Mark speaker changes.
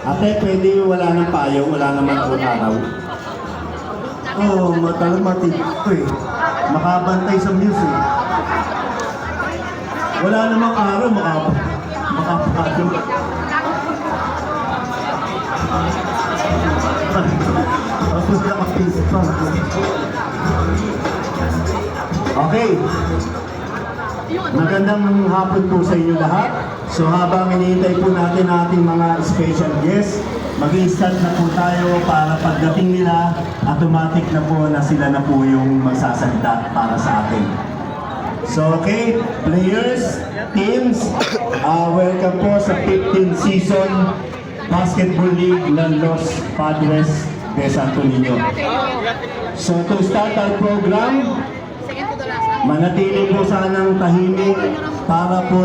Speaker 1: Ate, pwede wala ng payo, wala naman po araw. Oo, matalamatid ko eh. Makabantay sa music. Wala namang araw, makapayo. Tapos nakapis pa. Okay. Magandang hapon po sa inyo lahat. So habang hinihintay po natin ating mga special guests, mag-i-start na po tayo para pagdating nila, automatic na po na sila na po yung magsasalita para sa atin. So okay, players, teams, welcome po sa 15th season Basketball League ng Los Padres de Santo Niño. So to start our program, manatili po sanang tahimik para po